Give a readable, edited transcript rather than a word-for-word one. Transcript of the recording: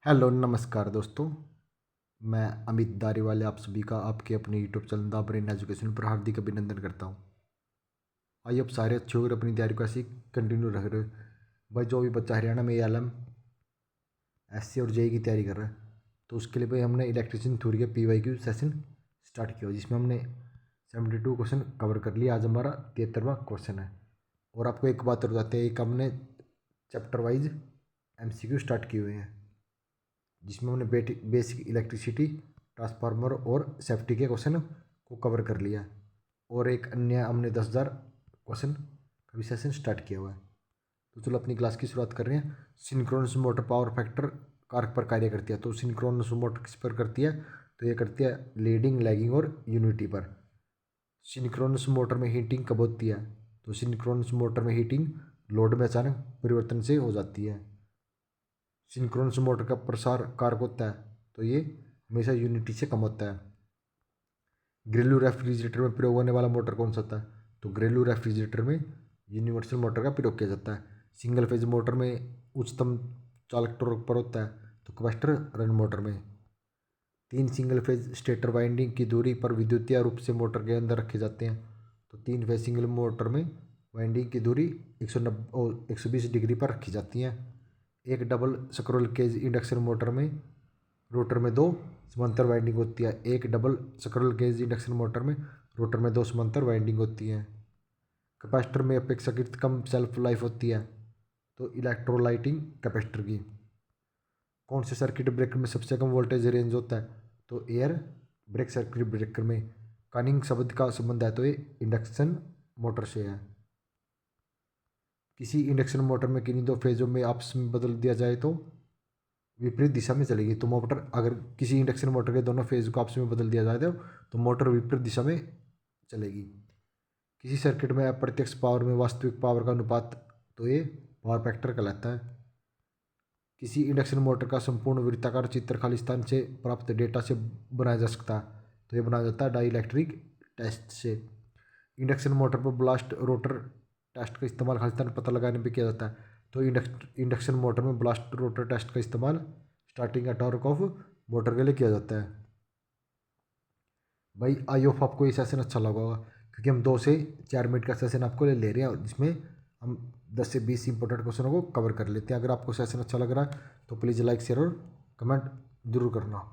Hello नमस्कार दोस्तों। मैं अमित दारीवाले आप सभी का आपके अपने YouTube channel the brain education पर हार्दिक अभिनंदन करता हूँ। आइए अब सारे अच्छे होकर अपनी तैयारी को ऐसे कंटिन्यू रख रहे हो। भाई जो भी बच्चा हरियाणा में एलएम एससी और जेई की तैयारी कर रहा है तो उसके लिए भाई हमने इलेक्ट्रिशियन थ्योरी के पीवाईक्यू सेशन स्टार्ट किया जिसमें हमने 72 क्वेश्चन कवर कर लिया। आज हमारा 73वां क्वेश्चन है। और आपको एक बात और बताते हैं, एक हमने चैप्टर वाइज एमसीक्यू स्टार्ट किए हुए हैं जिसमें हमने बेसिक इलेक्ट्रिसिटी ट्रांसफार्मर और सेफ्टी के क्वेश्चन को कवर कर लिया। और एक अन्य हमने 10,000 क्वेश्चन का भी सेशन स्टार्ट किया हुआ है। तो चलो अपनी क्लास की शुरुआत कर रहे हैं। सिंक्रोनस मोटर पावर फैक्टर कारक पर कार्य करती है। तो सिंक्रोनस मोटर किस पर करती है? तो ये करती है लीडिंग, लैगिंग और यूनिटी पर। सिंक्रोनस मोटर में हीटिंग कब होती है? तो सिंक्रोनस मोटर में हीटिंग लोड में अचानक परिवर्तन से हो जाती है। सिंक्रोनस मोटर का प्रसार कारक होता है तो ये हमेशा यूनिटी से कम होता है। घरेलू रेफ्रिजरेटर में प्रयोग होने वाला मोटर कौन सा होता है? तो घरेलू रेफ्रिजरेटर में यूनिवर्सल मोटर का प्रयोग किया जाता है। सिंगल फेज मोटर में उच्चतम चालक टॉर्क पर होता है तो कैपेसिटर रन मोटर में। 3 सिंगल फेज स्टेटर वाइंडिंग की दूरी पर विद्युतीय रूप से मोटर के अंदर रखे जाते हैं। तो 3 फेज सिंगल मोटर में वाइंडिंग की दूरी 120 डिग्री पर रखी जाती है। एक double scroll cage induction motor में रोटर में 2 समांतर वाइंडिंग होती है। एक double scroll cage induction motor में रोटर में 2 समांतर वाइंडिंग होती है। कैपेसिटर में अपेक्षाकृत कम सेल्फ लाइफ होती है तो इलेक्ट्रोलाइटिंग कैपेसिटर की। कौन से सर्किट ब्रेकर में सबसे कम वोल्टेज रेंज होता है? तो एयर ब्रेक सर्किट ब्रेकर में। कनिंग शब्द का संबंध है तो ये इंडक्शन मोटर से है। किसी इंडक्शन मोटर में किन्हीं दो फेजों में आपस में बदल दिया जाए तो विपरीत दिशा में चलेगी। तो मोटर अगर किसी इंडक्शन मोटर के दोनों फेज को आपस में बदल दिया जाए तो मोटर विपरीत दिशा में चलेगी। किसी सर्किट में अप्रत्यक्ष पावर में वास्तविक पावर का अनुपात तो ये पावर फैक्टर कहलाता है। किसी इंडक्शन मोटर का संपूर्ण वृत्ताकार चित्र खालिस्तान से प्राप्त डेटा से बनाया जा सकता है तो ये बनाया जाता है डाइलेक्ट्रिक टेस्ट से। इंडक्शन मोटर पर ब्लास्ट रोटर टेस्ट का इस्तेमाल खालिस्तान पता लगाने में किया जाता है तो इंडक्शन मोटर में ब्लास्ट रोटर टेस्ट का इस्तेमाल starting at torque of motor के लिए किया जाता है। भाई आई होप आपको ये सेशन अच्छा लगा होगा क्योंकि हम 2 से 4 मिनट का सेशन आपको ले रहे हैं जिसमें हम 10 से 20 इंपॉर्टेंट क्वेश्चनों को कवर कर लेते हैं। अगर आपको सेशन अच्छा लग रहा है तो प्लीज़ लाइक शेयर और कमेंट जरूर करना।